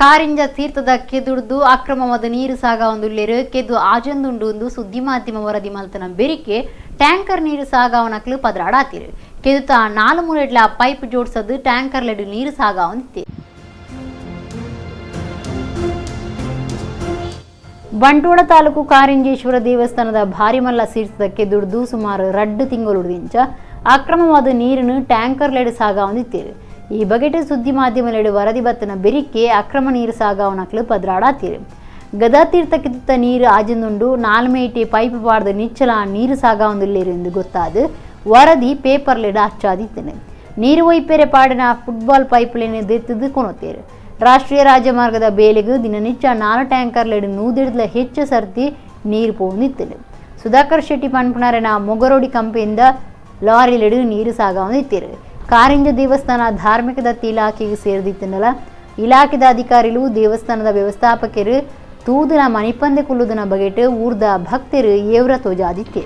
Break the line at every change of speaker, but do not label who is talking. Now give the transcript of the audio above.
ಕಾರಿಂಜ ತೀರ್ಥದ ಕೆದುಡ್ದು ಅಕ್ರಮವಾದ ನೀರು ಸಾಗಾವೊಂದುಲ್ಲೆರು ಕೆದು ಆಜಂದುಂಡು ಸುದ್ದಿ ಮಾಧ್ಯಮ ವರದಿ ಮಲ್ತನ ಬೆರಿಕೆ ಟ್ಯಾಂಕರ್ ನೀರು ಸಾಗಾವನಕ್ಲು ಪದರಾಡಾತಿರು ಕೆದುತ 4 ಮೂಲೆಡ್ಲ ಪೈಪ್ ಜೋಡಿಸದು ಟ್ಯಾಂಕರ್ಲೆಡು ನೀರು ಸಾಗಾವೊಂದಿತ್ತೆ. ಬಂಟ್ವಾಳ ತಾಲೂಕು ಕಾರಿಂಜೇಶ್ವರ ದೇವಸ್ಥಾನದ ಭಾರಿಮಲ್ಲ ತೀರ್ಥದ ಕೆದುಡ್ದು ಸುಮಾರು 2 ತಿಂಗಳುಡಿಂಚ ಅಕ್ರಮವಾದ ನೀರನ್ನು ಟ್ಯಾಂಕರ್ಲೆಡು ಸಾಗಾವೊಂದಿತ್ತೇರು. ಈ ಬಗೆಟ್ ಸುದ್ದಿ ಮಾಧ್ಯಮಲೆಡು ವರದಿ ಬತ್ತನ ಬೆರಿಕೆ ಅಕ್ರಮ ನೀರು ಸಾಗಾವನಕ್ಲು ಪದರಾಡಾತಿರು. ಗದಾತೀರ್ಥ ಕಿತ್ತ ನೀರು ಆಜಂದುಂಡು 4 ಮೇಟಿ ಪೈಪ್ ಪಾಡ್ದು ನಿಚ್ಚಲ ನೀರು ಸಾಗಾವೊಂದುಲ್ಲೇರು ಎಂದು ಗೊತ್ತಾದು ವರದಿ ಪೇಪರ್ಲೆಡು ಅಚ್ಚಾದಿತ್ತೇನೆ. ನೀರು ಒಯ್ಪೆರೆ ಪಾಡಿನ ಫುಟ್ಬಾಲ್ ಪೈಪ್ ಲೈನ್ ದೆತ್ತದು ಕೊನೊತ್ತೇರು. ರಾಷ್ಟ್ರೀಯ ರಾಜಮಾರ್ಗದ ಬೇಲೆಗೂ ದಿನನಿಚ್ಚ 4 ಟ್ಯಾಂಕರ್ಲೆಡು 100 ಹೆಚ್ಚು ಸರ್ತಿ ನೀರು ಪೋನಿತ್ತೇನೆ. ಸುಧಾಕರ್ ಶೆಟ್ಟಿ ಪನ್ಪುಣರನ ಮೊಗರೋಡಿ ಕಂಪೆಯಿಂದ ಲಾರಿಲೆಡು ನೀರು ಸಾಗಾವೊಂದಿತ್ತೇರು. ಕಾರಿಂಜ ದೇವಸ್ಥಾನ ಧಾರ್ಮಿಕ ದತ್ತಿ ಇಲಾಖೆಗೆ ಸೇರಿದಿತ್ತನಲ್ಲ. ಇಲಾಖೆದ ಅಧಿಕಾರಿಗಳು ದೇವಸ್ಥಾನದ ವ್ಯವಸ್ಥಾಪಕರು ತೂದಿನ ಮಣಿಪಂದೆ ಕುಲ್ಲುದನ ಬಗೆಟ್ ಊರ್ದ ಭಕ್ತರು ಏವ್ರ ತೋಜಾದಿತ್ತೆ.